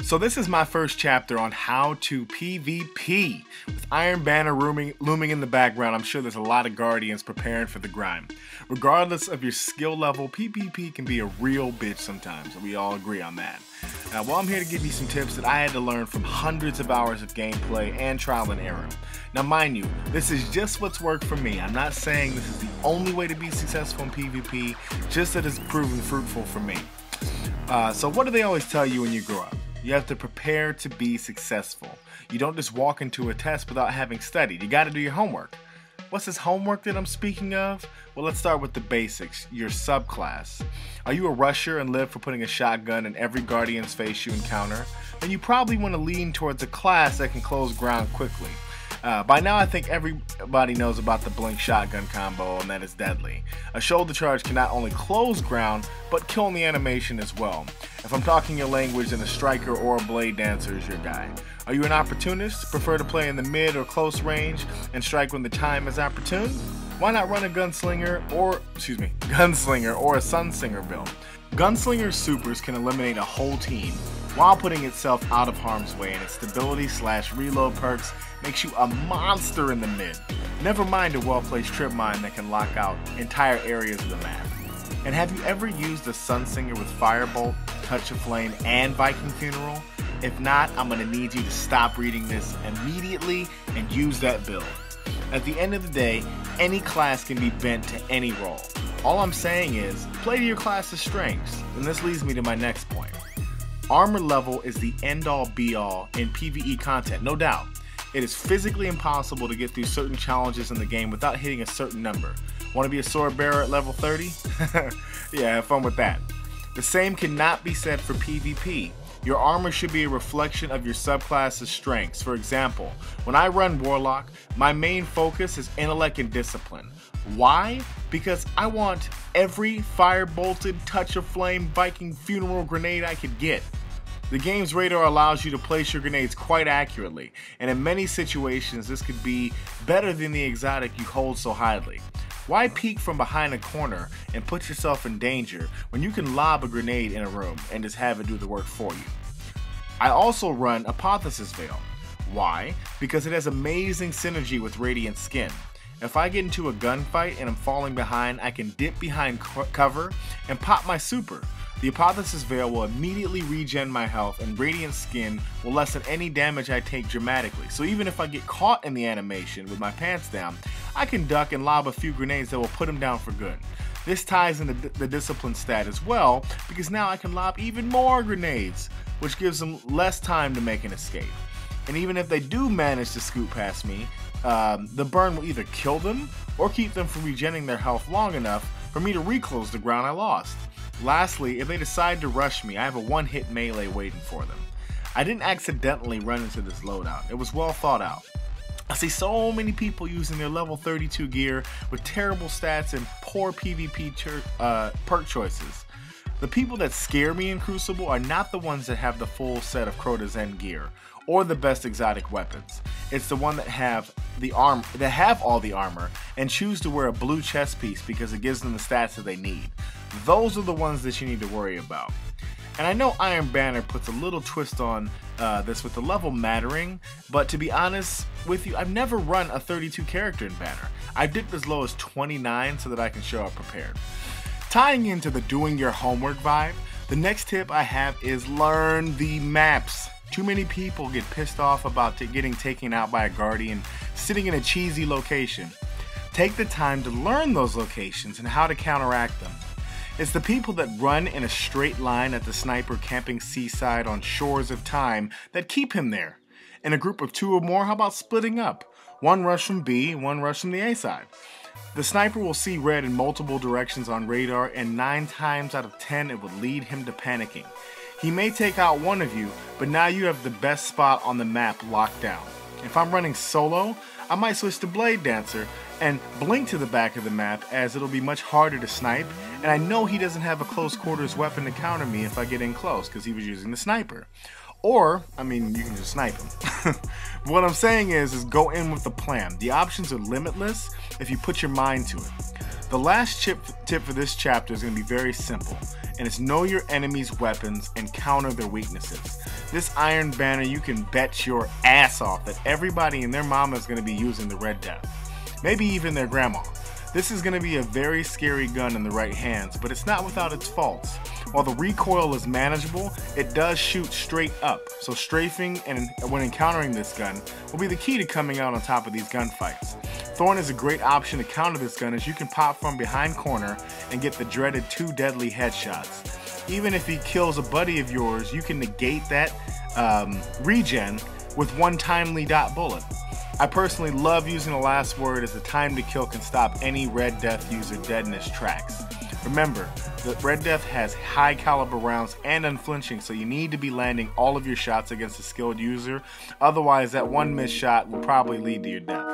So this is my first chapter on how to PvP. With Iron Banner looming in the background, I'm sure there's a lot of Guardians preparing for the grind. Regardless of your skill level, PvP can be a real bitch sometimes, and we all agree on that. Now, I'm here to give you some tips that I had to learn from hundreds of hours of gameplay and trial and error. Now, mind you, this is just what's worked for me. I'm not saying this is the only way to be successful in PvP, just that it's proven fruitful for me. So what do they always tell you when you grow up? You have to prepare to be successful. You don't just walk into a test without having studied. You got to do your homework. What's this homework that I'm speaking of? Well, let's start with the basics. Your subclass. Are you a rusher and live for putting a shotgun in every Guardian's face you encounter? Then you probably want to lean towards a class that can close ground quickly. By now I think everybody knows about the blink shotgun combo, and that is deadly. A shoulder charge can not only close ground, but kill in the animation as well. If I'm talking your language, then a striker or a blade dancer is your guy. Are you an opportunist? Prefer to play in the mid or close range and strike when the time is opportune? Why not run a gunslinger or a Sunsinger build? Gunslinger supers can eliminate a whole team while putting itself out of harm's way, and its stability/reload perks makes you a monster in the mid. Never mind a well-placed trip mine that can lock out entire areas of the map. And have you ever used a Sunsinger with Firebolt, Touch of Flame, and Viking Funeral? If not, I'm going to need you to stop reading this immediately and use that build. At the end of the day, any class can be bent to any role. All I'm saying is, play to your class's strengths, and this leads me to my next point. Armor level is the end-all be-all in PvE content, no doubt. It is physically impossible to get through certain challenges in the game without hitting a certain number. Want to be a sword bearer at level 30? Yeah, have fun with that. The same cannot be said for PvP. Your armor should be a reflection of your subclass's strengths. For example, when I run Warlock, my main focus is intellect and discipline. Why? Because I want every fire-bolted, touch of flame, Viking funeral grenade I could get. The game's radar allows you to place your grenades quite accurately, and in many situations this could be better than the exotic you hold so highly. Why peek from behind a corner and put yourself in danger when you can lob a grenade in a room and just have it do the work for you? I also run Apotheosis Veil. Why? Because it has amazing synergy with Radiant Skin. If I get into a gunfight and I'm falling behind, I can dip behind cover and pop my super. The Apotheosis Veil will immediately regen my health, and Radiant Skin will lessen any damage I take dramatically. So even if I get caught in the animation with my pants down, I can duck and lob a few grenades that will put him down for good. This ties into the discipline stat as well, because now I can lob even more grenades, which gives them less time to make an escape. And even if they do manage to scoot past me, the burn will either kill them or keep them from regenerating their health long enough for me to reclose the ground I lost. Lastly, if they decide to rush me, I have a one-hit melee waiting for them. I didn't accidentally run into this loadout. It was well thought out. I see so many people using their level 32 gear with terrible stats and poor PvP perk choices. The people that scare me in Crucible are not the ones that have the full set of Crota's End gear or the best exotic weapons. It's the one that have all the armor and choose to wear a blue chest piece because it gives them the stats that they need. Those are the ones that you need to worry about. And I know Iron Banner puts a little twist on this with the level mattering, but to be honest with you, I've never run a 32 character in Banner. I dipped as low as 29 so that I can show up prepared. Tying into the doing your homework vibe, the next tip I have is learn the maps. Too many people get pissed off about getting taken out by a Guardian sitting in a cheesy location. Take the time to learn those locations and how to counteract them. It's the people that run in a straight line at the sniper camping seaside on shores of time that keep him there. In a group of 2 or more, how about splitting up? One rush from B, one rush from the A side. The sniper will see red in multiple directions on radar, and 9 times out of 10 it would lead him to panicking. He may take out one of you, but now you have the best spot on the map locked down. If I'm running solo, I might switch to Blade Dancer and blink to the back of the map, as it'll be much harder to snipe, and I know he doesn't have a close quarters weapon to counter me if I get in close because he was using the sniper. Or, I mean, you can just snipe him. What I'm saying is go in with the plan. The options are limitless if you put your mind to it. The last tip for this chapter is going to be very simple, and it's know your enemy's weapons and counter their weaknesses. this Iron Banner, you can bet your ass off that everybody and their mama is going to be using the Red Death. Maybe even their grandma. This is going to be a very scary gun in the right hands, but it's not without its faults. While the recoil is manageable, it does shoot straight up, so strafing and when encountering this gun will be the key to coming out on top of these gunfights. Thorn is a great option to counter this gun, as you can pop from behind corner and get the dreaded 2 deadly headshots. Even if he kills a buddy of yours, you can negate that regen with 1 timely dot bullet. I personally love using the last word, as the time to kill can stop any Red Death user dead in his tracks. Remember, the Red Death has high caliber rounds and unflinching, so you need to be landing all of your shots against a skilled user, otherwise that one missed shot will probably lead to your death.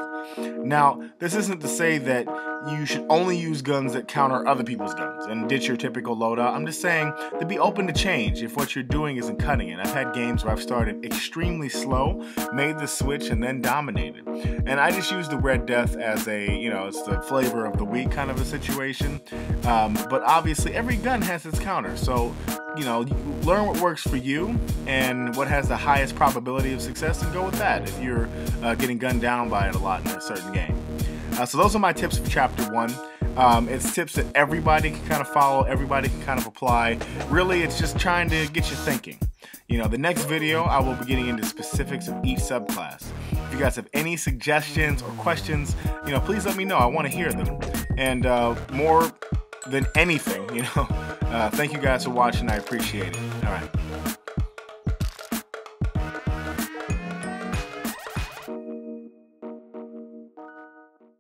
Now, this isn't to say that you should only use guns that counter other people's guns and ditch your typical loadout. I'm just saying to be open to change if what you're doing isn't cutting it. I've had games where I've started extremely slow, made the switch, and then dominated. And I just use the Red Death as a, it's the flavor of the week kind of a situation. But obviously every gun has its counter, so learn what works for you and what has the highest probability of success, and go with that if you're getting gunned down by it a lot in a certain game. So those are my tips for Chapter 1. It's tips that everybody can kind of follow, everybody can kind of apply. Really, it's just trying to get you thinking. The next video, I will be getting into specifics of each subclass. If you guys have any suggestions or questions, please let me know. I want to hear them. And more than anything, thank you guys for watching. I appreciate it. All right.